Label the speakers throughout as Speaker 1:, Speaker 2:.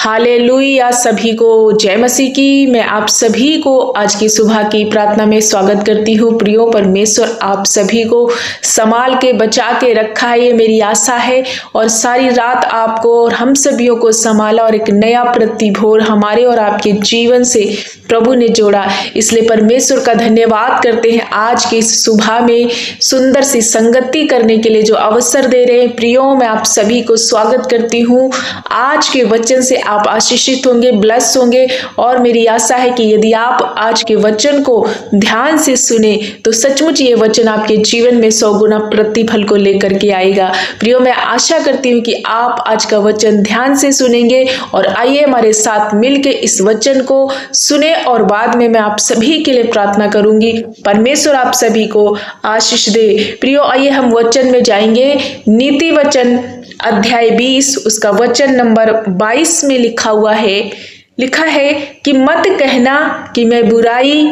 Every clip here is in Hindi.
Speaker 1: हालेलुया। सभी को जय मसीह की। मैं आप सभी को आज की सुबह की प्रार्थना में स्वागत करती हूँ। प्रियो, परमेश्वर आप सभी को संभाल के बचा के रखा है, ये मेरी आशा है। और सारी रात आपको और हम सभियों को संभाला और एक नया प्रतिभोर हमारे और आपके जीवन से प्रभु ने जोड़ा, इसलिए परमेश्वर का धन्यवाद करते हैं। आज की इस सुबह में सुंदर सी संगति करने के लिए जो अवसर दे रहे हैं, प्रियो मैं आप सभी को स्वागत करती हूँ। आज के वचन से आप आशीषित होंगे, ब्लेस होंगे। और मेरी आशा है कि यदि आप आज के वचन को ध्यान से सुने तो सचमुच ये वचन आपके जीवन में 100 गुना प्रतिफल को लेकर के आएगा। प्रियो, मैं आशा करती हूँ कि आप आज का वचन ध्यान से सुनेंगे। और आइए हमारे साथ मिलके इस वचन को सुने और बाद में मैं आप सभी के लिए प्रार्थना करूंगी। परमेश्वर आप सभी को आशीष दे। प्रियो, आइए हम वचन में जाएंगे। नीति वचन अध्याय 20 उसका वचन नंबर 22 में लिखा है कि मत कहना कि मैं बुराई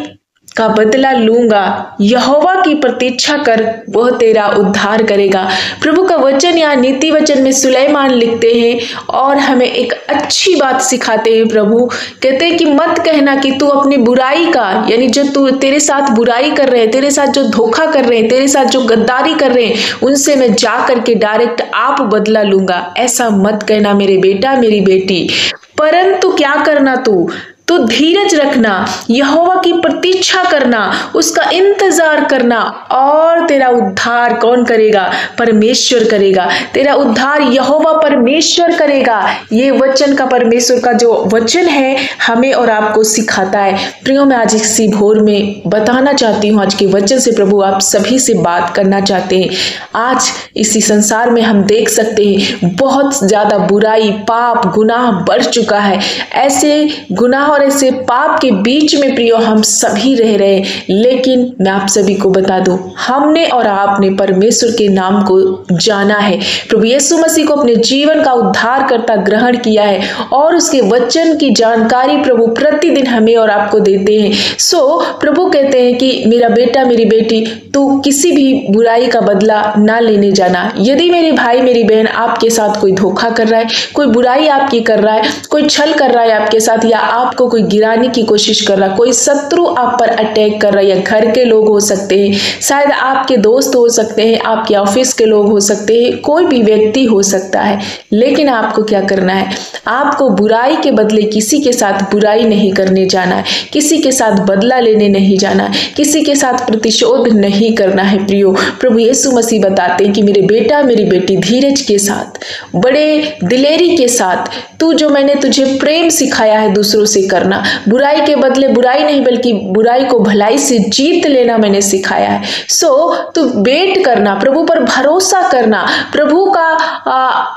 Speaker 1: का बदला लूंगा, यहोवा की प्रतीक्षा कर, वह तेरा उद्धार करेगा। प्रभु का वचन यहाँ नीति वचन में सुलेमान लिखते हैं और हमें एक अच्छी बात सिखाते हैं। प्रभु कहते हैं कि मत कहना कि तू अपनी बुराई का, यानी जो तू तेरे साथ बुराई कर रहे हैं, तेरे साथ जो धोखा कर रहे हैं, तेरे साथ जो गद्दारी कर रहे हैं, उनसे मैं जा करके डायरेक्ट आप बदला लूंगा। ऐसा मत कहना मेरे बेटा मेरी बेटी। परंतु क्या करना तो धीरज रखना, यहोवा की प्रतीक्षा करना, उसका इंतजार करना। और तेरा उद्धार कौन करेगा? परमेश्वर करेगा। तेरा उद्धार यहोवा परमेश्वर करेगा। ये वचन का, परमेश्वर का जो वचन है हमें और आपको सिखाता है। प्रियो, मैं आज इसी भोर में बताना चाहती हूँ, आज के वचन से प्रभु आप सभी से बात करना चाहते हैं। आज इसी संसार में हम देख सकते हैं बहुत ज्यादा बुराई, पाप, गुनाह बढ़ चुका है। ऐसे गुनाह और ऐसे पाप के बीच में प्रियो हम सभी रह रहे हैं। लेकिन मैं आप सभी को बता दूं, हमने और आपने परमेश्वर के नाम को जाना है, प्रभु यीशु मसीह को अपने जीवन का उद्धारकर्ता ग्रहण किया है और उसके वचन की जानकारी प्रभु प्रतिदिन हमें और आपको देते हैं। सो प्रभु कहते हैं कि मेरा बेटा मेरी बेटी, तू किसी भी बुराई का बदला ना लेने जाना। यदि मेरे भाई मेरी बहन आपके साथ कोई धोखा कर रहा है, कोई बुराई आपकी कर रहा है, कोई छल कर रहा है आपके साथ, या आपको कोई गिराने की कोशिश कर रहा, कोई शत्रु आप पर अटैक कर रहा है, या घर के लोग हो सकते हैं, शायद आपके दोस्त हो सकते हैं, आपके ऑफिस के लोग हो सकते हैं, कोई भी व्यक्ति हो सकता है। लेकिन आपको क्या करना है? आपको बुराई के बदले किसी के साथ बुराई नहीं करने जाना है, किसी के साथ बदला लेने नहीं जाना है, किसी के साथ प्रतिशोध नहीं करना है। प्रियो, प्रभु यीशु मसीह बताते हैं कि मेरे बेटा मेरी बेटी, धीरज के साथ, बड़े दिलेरी के साथ, तू जो मैंने तुझे प्रेम सिखाया है दूसरों से करना, बुराई के बदले बुराई नहीं बल्कि बुराई को भलाई से जीत लेना मैंने सिखाया है। सो तू वेट करना, प्रभु पर भरोसा करना, प्रभु का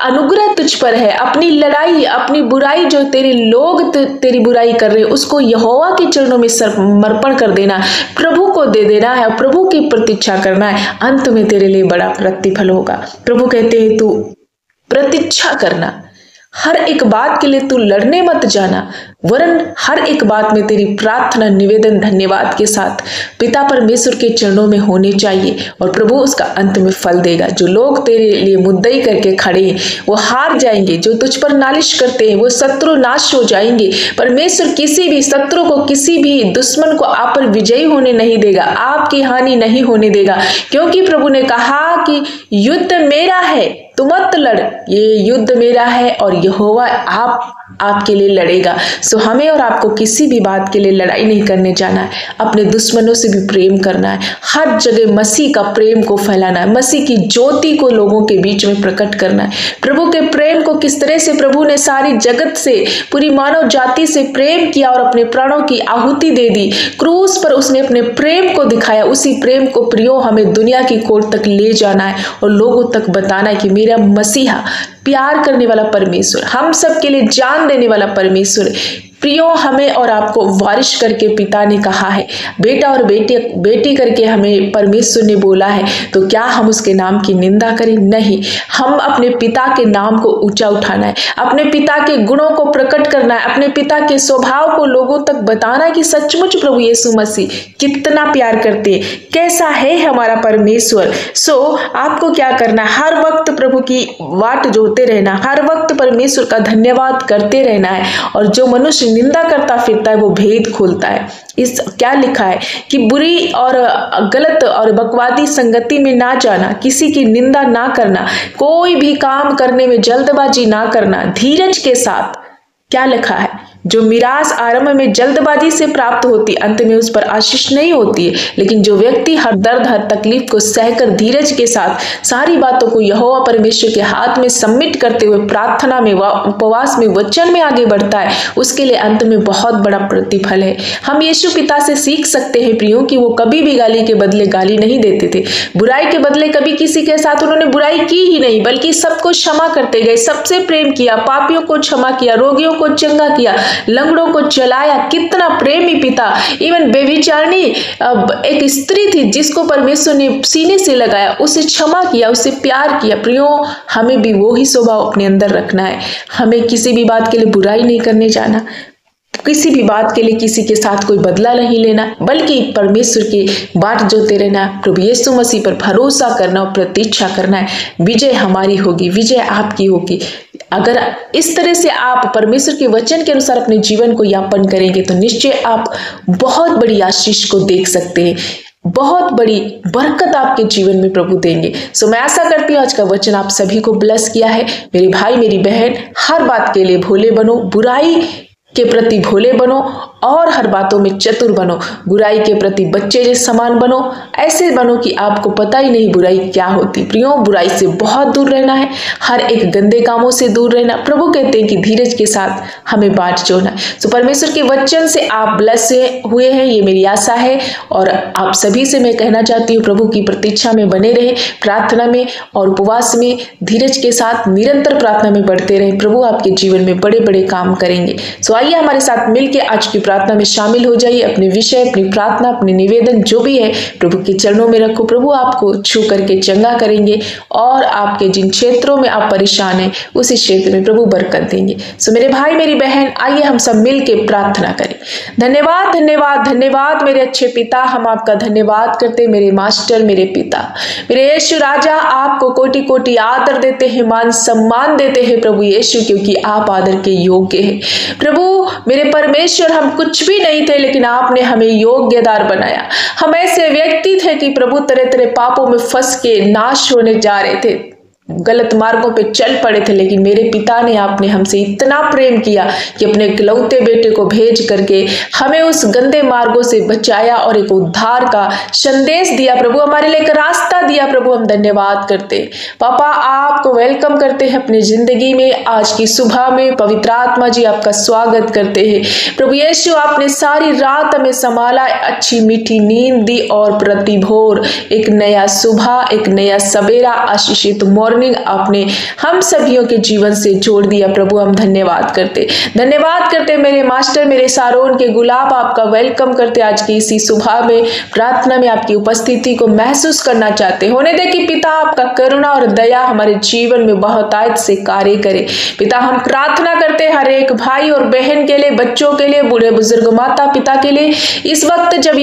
Speaker 1: अनुग्रह तुझ पर है। अपनी लड़ाई, अपनी बुराई, जो तेरे लोग तेरी बुराई कर रहे हैं, उसको यहोवा के चरणों में समर्पण कर देना, प्रभु को दे देना है, प्रभु की प्रतीक्षा करना है। अंत में तेरे लिए बड़ा प्रतिफल होगा। प्रभु कहते हैं तू प्रतीक्षा करना, हर एक बात के लिए तू लड़ने मत जाना, वरन हर एक बात में तेरी प्रार्थना, निवेदन, धन्यवाद के साथ पिता परमेश्वर के चरणों में होने चाहिए और प्रभु उसका अंत में फल देगा। जो लोग तेरे लिए मुद्दई करके खड़े हैं वो हार जाएंगे, जो तुझ पर नालिश करते हैं वो शत्रु नाश हो जाएंगे। परमेश्वर किसी भी शत्रु को, किसी भी दुश्मन को आप पर विजयी होने नहीं देगा, आपकी हानि नहीं होने देगा, क्योंकि प्रभु ने कहा कि युद्ध मेरा है, तू मत लड़, ये युद्ध मेरा है और यहोवा आपके लिए लड़ेगा। सो हमें और आपको किसी भी बात के लिए लड़ाई नहीं करने जाना है, अपने दुश्मनों से भी प्रेम करना है, हर जगह मसीह का प्रेम को फैलाना है, मसीह की ज्योति को लोगों के बीच में प्रकट करना है। प्रभु के प्रेम को किस तरह से प्रभु ने सारी जगत से, पूरी मानव जाति से प्रेम किया और अपने प्राणों की आहुति दे दी, क्रूस पर उसने अपने प्रेम को दिखाया। उसी प्रेम को प्रियो हमें दुनिया की कोर तक ले जाना है और लोगों तक बताना है कि मेरा मसीहा, प्यार करने वाला परमेश्वर, हम सब के लिए जान देने वाला परमेश्वर, प्रियो, हमें और आपको वारिश करके पिता ने कहा है, बेटा और बेटी करके हमें परमेश्वर ने बोला है, तो क्या हम उसके नाम की निंदा करें? नहीं, हम अपने पिता के नाम को ऊंचा उठाना है, अपने पिता के गुणों को प्रकट करना है, अपने पिता के स्वभाव को लोगों तक बताना है कि सचमुच प्रभु यीशु मसीह कितना प्यार करते हैं, कैसा है हमारा परमेश्वर। आपको क्या करना है? हर वक्त प्रभु की वाट जोते रहना, हर वक्त परमेश्वर का धन्यवाद करते रहना है। और जो मनुष्य निंदा करता फिरता है वो भेद खोलता है। इस क्या लिखा है कि बुरी और गलत और बकवादी संगति में ना जाना, किसी की निंदा ना करना, कोई भी काम करने में जल्दबाजी ना करना, धीरज के साथ। क्या लिखा है? जो मिरास आरंभ में जल्दबाजी से प्राप्त होती, अंत में उस पर आशीष नहीं होती है, लेकिन जो व्यक्ति हर दर्द हर तकलीफ को सहकर धीरज के साथ सारी बातों को यहोवा परमेश्वर के हाथ में सबमिट करते हुए प्रार्थना में व उपवास में वचन में आगे बढ़ता है, उसके लिए अंत में बहुत बड़ा प्रतिफल है। हम यीशु पिता से सीख सकते हैं प्रियो कि वो कभी भी गाली के बदले गाली नहीं देते थे, बुराई के बदले कभी किसी के साथ उन्होंने बुराई की ही नहीं, बल्कि सबको क्षमा करते गए, सबसे प्रेम किया, पापियों को क्षमा किया, रोगियों को चंगा किया, लंगड़ों को चलाया। कितना प्रेमी पिता। इवन बेविचारणी एक स्त्री थी जिसको परमेश्वर ने सीने से लगाया, उसे क्षमा किया, उसे प्यार किया। प्रियो, हमें भी वो ही स्वभाव अपने अंदर रखना है। हमें किसी भी बात के लिए बुराई नहीं करने जाना, किसी भी बात के लिए किसी के साथ कोई बदला नहीं लेना, बल्कि परमेश्वर की बाट जोते रहना, प्रभु यीशु मसीह पर भरोसा करना और प्रतीक्षा करना है। विजय हमारी होगी, विजय आपकी होगी। अगर इस तरह से आप परमेश्वर के वचन के अनुसार अपने जीवन को यापन करेंगे तो निश्चय आप बहुत बड़ी आशीष को देख सकते हैं, बहुत बड़ी बरकत आपके जीवन में प्रभु देंगे। मैं आशा करती हूँ आज का वचन आप सभी को ब्लेस किया है। मेरे भाई मेरी बहन, हर बात के लिए भोले बनो, बुराई के प्रति भोले बनो और हर बातों में चतुर बनो, बुराई के प्रति बच्चे जैसे समान बनो, ऐसे बनो कि आपको पता ही नहीं बुराई क्या होती। प्रियो, बुराई से बहुत दूर रहना है, हर एक गंदे कामों से दूर रहना। प्रभु कहते हैं कि धीरज के साथ हमें बाट जोड़ना है। परमेश्वर के वचन से आप ब्लेस हुए हैं, ये मेरी आशा है। और आप सभी से मैं कहना चाहती हूँ, प्रभु की प्रतीक्षा में बने रहे, प्रार्थना में और उपवास में धीरज के साथ निरंतर प्रार्थना में बढ़ते रहे। प्रभु आपके जीवन में बड़े बड़े काम करेंगे। आइए हमारे साथ मिलकर आज की प्रार्थना में शामिल हो जाइए। अपने विषय, अपनी प्रार्थना, अपने निवेदन जो भी है प्रभु के चरणों में रखो। प्रभु आपको छू करके चंगा करेंगे और आपके जिन क्षेत्रों में आप परेशान हैं उसी क्षेत्र में प्रभु बरकत देंगे। मेरे भाई मेरी बहन, आइए हम सब मिलकर प्रार्थना करें। धन्यवाद धन्यवाद धन्यवाद मेरे अच्छे पिता, हम आपका धन्यवाद करते, मेरे मास्टर, मेरे पिता, मेरे यीशु राजा। आपको कोटि कोटि आदर देते हैं, मान सम्मान देते हैं प्रभु यीशु, क्योंकि आप आदर के योग्य हैं। प्रभु मेरे परमेश्वर, हम कुछ भी नहीं थे लेकिन आपने हमें योग्यदार बनाया। हम ऐसे व्यक्ति थे कि प्रभु तरह तरह पापों में फंस के नाश होने जा रहे थे, गलत मार्गों पे चल पड़े थे, लेकिन मेरे पिता ने आपने हमसे इतना प्रेम किया कि अपने इकलौते बेटे को भेज करके हमें उस गंदे मार्गों से बचाया और एक उद्धार का संदेश दिया। प्रभु हमारे लिए एक रास्ता दिया। प्रभु हम धन्यवाद करते पापा, आपको वेलकम करते हैं अपनी जिंदगी में। आज की सुबह में पवित्र आत्मा जी आपका स्वागत करते हैं। प्रभु यीशु, आपने सारी रात हमें संभाला, अच्छी मीठी नींद दी और प्रतिभोर एक नया सुबह, एक नया सवेरा, आशीषित मॉर्निंग आपने हम सभियों के जीवन से जोड़ दिया। प्रभु हम धन्यवाद करते मेरे मास्टर, मेरे सारोन के गुलाब, आपका वेलकम करते आज की इसी सुबह में प्रार्थना में आपकी उपस्थिति को महसूस करना चाहते। होने दे कि पिता आपका करुणा और दया हमारे जीवन में बहुतायत से कार्य करे। पिता हम प्रार्थना करते हर एक भाई और बहन के लिए, बच्चों के लिए, बूढ़े बुजुर्ग, माता पिता के लिए। इस वक्त जब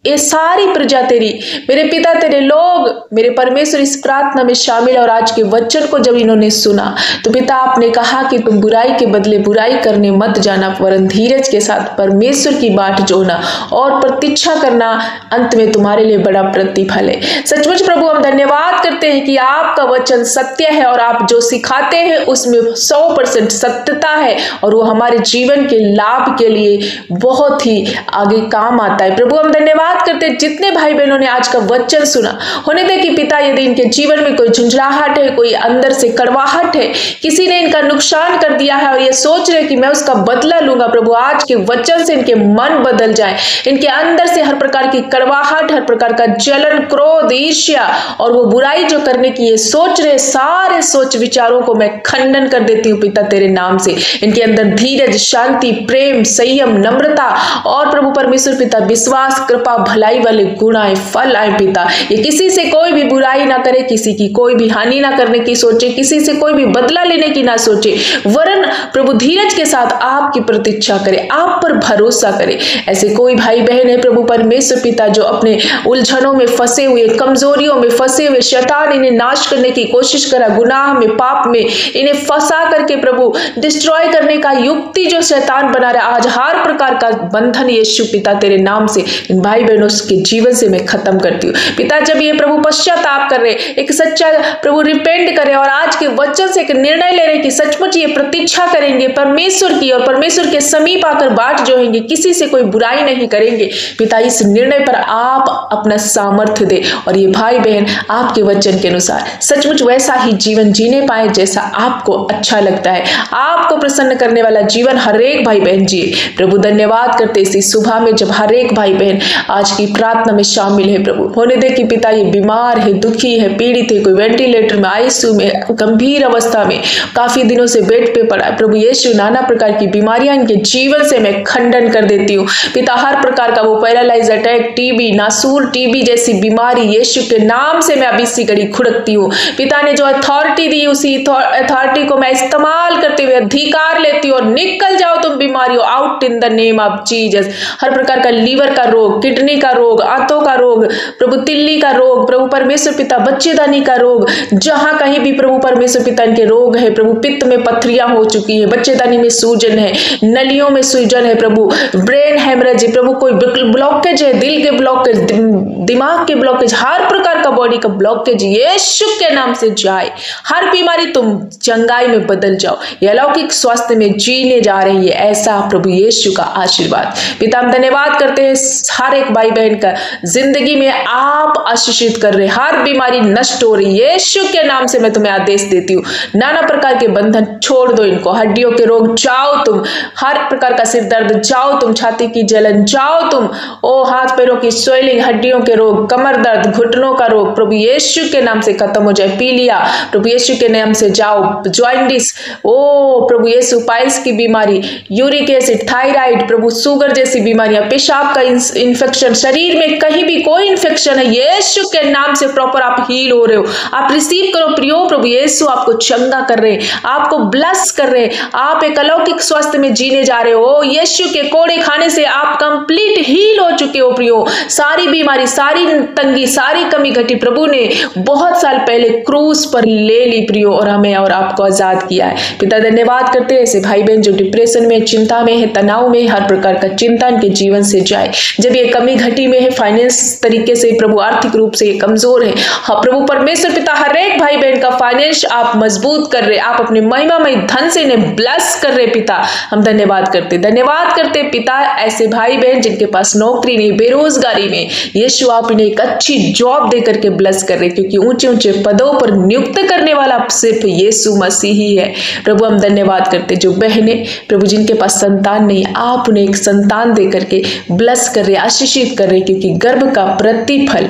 Speaker 1: ये सारी प्रजा तेरी, मेरे पिता तेरे लोग, मेरे परमेश्वर इस प्रार्थना में शामिल और आज के वचन को जब इन्होंने सुना तो पिता आपने कहा कि तुम बुराई के बदले बुराई करने मत जाना, वरन धीरज के साथ परमेश्वर की बाट जोड़ना और प्रतीक्षा करना, अंत में तुम्हारे लिए बड़ा प्रतिफल है। सचमुच प्रभु हम धन्यवाद करते हैं कि आपका वचन सत्य है और आप जो सिखाते हैं उसमें 100% सत्यता है और वो हमारे जीवन के लाभ के लिए बहुत ही आगे काम आता है। प्रभु हम धन्यवाद धन्यवाद करते जितने भाई बहनों ने आज का वचन सुना, होने दे कि पिता यदि इनके जीवन में कोई झुंझलाहट है, कोई अंदर से कड़वाहट है, किसी ने इनका नुकसान कर दिया है और ये सोच रहे कि मैं उसका बदला लूंगा, प्रभु आज के वचन से इनके मन बदल जाए, इनके अंदर से हर प्रकार की कड़वाहट, हर प्रकार का जलन, क्रोध, ईर्ष्या और वो बुराई जो करने की ये सोच रहे, सारे सोच विचारों को मैं खंडन कर देती हूँ पिता तेरे नाम से। इनके अंदर धीरज, शांति, प्रेम, संयम, नम्रता और प्रभु परमेश्वर पिता विश्वास, कृपा, भलाई वाले गुण आए, फल आए पिता। ये किसी से कोई भी बुराई ना करे, किसी की कोई भी हानि ना करने की सोचे, किसी से कोई भी बदला लेने की ना सोचे, वरन प्रभु धीरज के साथ आपकी प्रतीक्षा करे, आप पर भरोसा करे। ऐसे कोई भाई बहन है प्रभु परमेश्वर पिता जो अपने उलझनों में फंसे हुए, कमजोरियों में फंसे हुए, शैतान इन्हें नाश करने की कोशिश करा, गुनाह में, पाप में इन्हें फंसा करके प्रभु डिस्ट्रॉय करने का युक्ति जो शैतान बना रहा, आज हर प्रकार का बंधन यीशु पिता तेरे नाम से इन भाई बहनों के जीवन से मैं खत्म करती हूँ पिता। जब ये प्रभु पश्चाताप कर रहे, एक सच्चा प्रभु रिपेंट करे और आज के वचन से एक निर्णय ले रहे कि सचमुच ये प्रतीक्षा करेंगे परमेश्वर की और परमेश्वर के समीप आकर बाट जोहेंगे, किसी से कोई बुराई नहीं करेंगे पिता, इस निर्णय पर आप अपना सामर्थ्य दे और ये भाई बहन आपके वचन के अनुसार सचमुच वैसा ही जीवन जीने पाए जैसा आपको अच्छा लगता है, आपको प्रसन्न करने वाला जीवन हर एक भाई बहन जिए। प्रभु धन्यवाद करते इसी सुबह में जब हर एक भाई बहन आज की प्रार्थना में शामिल है प्रभु, होने दे कि पिता ये बीमार है, दुखी है, पीड़ित है, कोई वेंटिलेटर में, आईसीयू में, गंभीर अवस्था में काफी दिनों से बेड पे पड़ा है प्रभु यीशु, नाना प्रकार की बीमारियां इनके जीवन से मैं खंडन कर देती हूँ पिता। हर प्रकार का वो पैरालाइज, अटैक, टीबी, नासूर टीबी जैसी बीमारी यीशु के नाम से मैं अभी इसी घड़ी खुड़कती हूँ पिता ने जो अथॉरिटी दी उसी अथॉरिटी को मैं इस्तेमाल करते हुए अधिकार लेती हूँ और निकल जाओ तुम बीमारियों, out in the name of Jesus. हर प्रकार का लीवर का रोग, किडनी का रोग, आंतों का रोग, प्रभु तिल्ली का रोग, प्रभु परमेश्वर पिता बच्चेदानी का रोग, जहां कहीं भी प्रभु परमेश्वर पिता इनके रोग है प्रभु, पित्त में पथरियां हो चुकी है, बच्चेदानी में सूजन है, नलियों में सूजन है प्रभु, ब्रेन हेमरेज है प्रभु, कोई ब्लॉकेज है, दिल के ब्लॉकेज, दिमाग के ब्लॉकेज, हर प्रकार का बॉडी का ब्लॉकेज यीशु के नाम से जाए, हर बीमारी तुम चंगाई में बदल जाओ, ये अलौकिक स्वास्थ्य में जीने जा रही है, ऐसा प्रभु यीशु का आशीर्वाद पिता। हम धन्यवाद करते हैं हर एक भाई बहन का जिंदगी में आप आशीषित कर रहे, हर बीमारी नष्ट हो रही है यीशु के नाम से मैं तुम्हें आदेश देती हूँ, नाना प्रकार के बंधन छोड़ दो इनको, हड्डियों के रोग जाओ तुम, हर प्रकार का सिर दर्द जाओ तुम, छाती की जलन जाओ तुम, ओ हाथ पैरों की स्वेलिंग, हड्डियों के रोग, कमर दर्द, घुटनों का रोग प्रभु यीशु के नाम से खत्म हो जाए, पीलिया प्रभु यीशु के नाम से जाओ, जॉइंटिस ओ प्रभु यीशु, पाइल्स की बीमारी, यूरिक एसिड, थायराइड प्रभु, शुगर जैसी बीमारियां, पेशाब का इंफेक्शन, शरीर में कहीं भी कोई इंफेक्शन है यीशु के नाम से प्रॉपर आप हील हो रहे हो, आप रिसीव करो प्रियो, प्रभु यीशु आपको चंगा कर रहे हैं, आपको ब्लेस कर रहे हैं, आप एक अलौकिक स्वास्थ्य में जीने जा रहे हो, यीशु के कोड़े खाने से आप कंप्लीट हील हो चुके हो प्रियो, सारी बीमारी, सारी तंगी, सारी कमी घटी प्रभु ने बहुत साल पहले क्रूस पर ले ली प्रियो और हमें और आपको आजाद किया है पिता। धन्यवाद करते हैं ऐसे भाई बहन जो डिप्रेशन में, चिंता में है, तनाव में, हर प्रकार का चिंता इनके जीवन से जाए, जब ये कमी घटी में है, फाइनेंस तरीके से प्रभु आर्थिक रूप से कमजोर है, हाँ प्रभु परमेश्वर पिता हर एक भाई बहन का फाइनेंस आप मजबूत कर रहे, आप अपने महिमामय धन से इन्हें ब्लेस कर रहे पिता। हम धन्यवाद करते पिता ऐसे भाई बहन जिनके पास नौकरी नहीं, बेरोजगारी में यीशु आप इन्हें एक अच्छी जॉब दे करके ब्लेस कर रहे, क्योंकि ऊंचे ऊंचे पदों पर नियुक्त करने वाला सिर्फ यीशु मसीह ही है प्रभु। हम धन्यवाद करते जो बहने प्रभु जिनके पास संतान नहीं, आप उन्हें एक संतान दे करके ब्लेस कर रहे, आशीषित कर रहे, क्योंकि गर्भ का प्रतिफल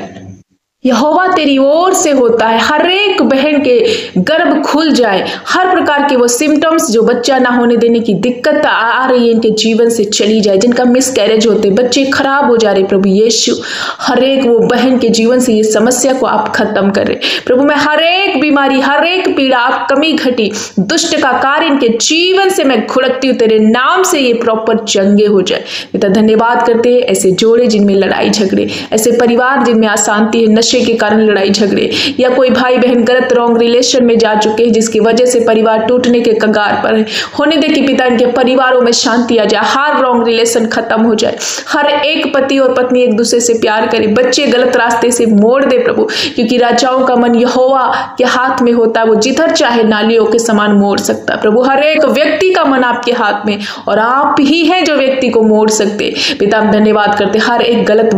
Speaker 1: यहोवा तेरी ओर से होता है। हर एक बहन के गर्भ खुल जाए, हर प्रकार के वो सिम्टम्स जो बच्चा ना होने देने की दिक्कत आ रही है इनके जीवन से चली जाए, जिनका मिसकैरेज होते, बच्चे खराब हो जा रहे प्रभु यीशु, हर एक वो बहन के जीवन से ये समस्या को आप खत्म कर रहे प्रभु। मैं हर एक बीमारी, हर एक पीड़ा, आप कमी घटी, दुष्ट का कार्य इनके जीवन से मैं खुड़कती हूँ, तेरे नाम से ये प्रॉपर चंगे हो जाए पिता। धन्यवाद करते हैं ऐसे जोड़े जिनमें लड़ाई झगड़े, ऐसे परिवार जिनमें अशांति है, नशे के कारण लड़ाई झगड़े, या कोई भाई बहन गलत रॉन्ग रिलेशन में जा चुके हैं जिसकी वजह से परिवार टूटने के कगार पर है, होने दे कि पिता इनके परिवारों में शांति आ जाए, हर रॉन्ग रिलेशन खत्म हो जाए, हर एक पति और पत्नी एक दूसरे से प्यार करे, बच्चे गलत रास्ते से मोड़ दे प्रभु, क्योंकि राजाओं का मन यहोवा के हाथ में होता है, वो जिधर चाहे नालियों के समान मोड़ सकता है प्रभु। हर एक व्यक्ति का मन आपके हाथ में और आप ही हैं जो व्यक्ति को मोड़ सकते पिता। हम धन्यवाद करते हर एक गलत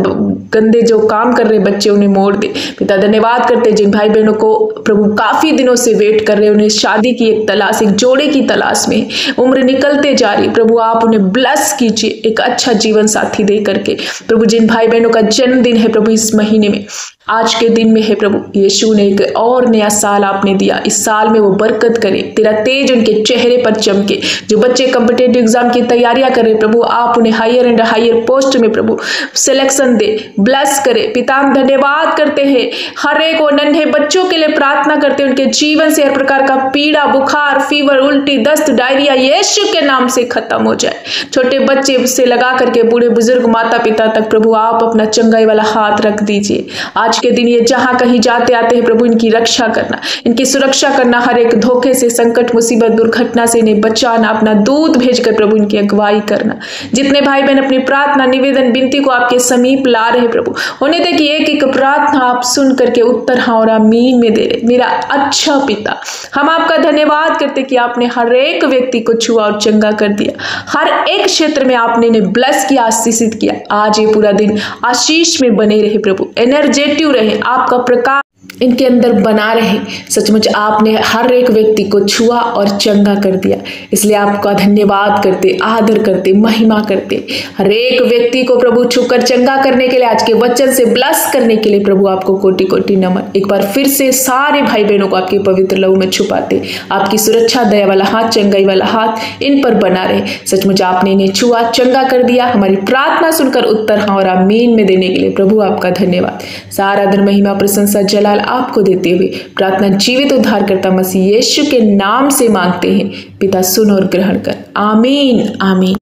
Speaker 1: गंदे जो काम कर रहे बच्चे उन्हें मोड़ दे। पिता धन्यवाद करते जिन भाई बहनों को प्रभु काफी दिनों से वेट कर रहे, उन्हें शादी की एक तलाश, एक जोड़े की तलाश में, उम्र निकलते जा रही, प्रभु आप उन्हें ब्लेस कीजिए एक अच्छा जीवन साथी दे करके। प्रभु जिन भाई बहनों का जन्मदिन है प्रभु इस महीने में, आज के दिन में है प्रभु, यीशु ने एक और नया साल आपने दिया, इस साल में वो बरकत करे, तेरा तेज उनके चेहरे पर चमके। जो बच्चे कॉम्पिटिटिव एग्जाम की तैयारियां कर रहे प्रभु आप उन्हें हायर एंड हायर पोस्ट में प्रभु सिलेक्शन दे, ब्लेस करे। पिता हम धन्यवाद करते हैं, हर एक नन्हे बच्चों के लिए प्रार्थना करते हैं, उनके जीवन से हर प्रकार का पीड़ा, बुखार, फीवर, उल्टी, दस्त, डायरिया यीशु के नाम से खत्म हो जाए। छोटे बच्चे से लगा करके बूढ़े बुजुर्ग माता पिता तक प्रभु आप अपना चंगाई वाला हाथ रख दीजिए। आज के दिन ये जहां कहीं जाते आते हैं प्रभु इनकी रक्षा करना, इनकी सुरक्षा करना, हर एक धोखे से, संकट, मुसीबत, दुर्घटना से इन्हें बचाना, अपना दूध भेजकर प्रभु इनकी अगुवाई करना। जितने भाई बहन अपनी प्रार्थना, निवेदन, विनती को आपके समीप ला रहे प्रभु, उन्हें देखिए एक एक प्रार्थना आप सुन करके उत्तर हाँ और आमीन में दे रहे। मेरा अच्छा पिता, हम आपका धन्यवाद करते कि आपने हर एक व्यक्ति को छुआ और चंगा कर दिया, हर एक क्षेत्र में आपने इन्हें ब्लेस किया, आशीषित किया। आज ये पूरा दिन आशीष में बने रहे प्रभु, एनर्जेटिव रहे, आपका प्रकाश इनके अंदर बना रहे। सचमुच आपने हर एक व्यक्ति को छुआ और चंगा कर दिया, इसलिए आपका धन्यवाद करते, आदर करते, महिमा करते। हर एक व्यक्ति को प्रभु छूकर चंगा करने के लिए, आज के वचन से ब्लेस करने के लिए प्रभु आपको कोटि कोटि नमन। एक बार फिर से सारे भाई बहनों को आपके पवित्र लहू में छुपाते, आपकी सुरक्षा, दया वाला हाथ, चंगाई वाला हाथ इन पर बना रहे। सचमुच आपने इन्हें छुआ, चंगा कर दिया। हमारी प्रार्थना सुनकर उत्तर हाँ और आमीन में देने के लिए प्रभु आपका धन्यवाद। सारा आदर, महिमा, प्रशंसा, जलाल आपको देते हुए प्रार्थना जीवित उद्धारकर्ता मसीह यीशु के नाम से मांगते हैं। पिता सुन और ग्रहण कर, आमीन आमीन।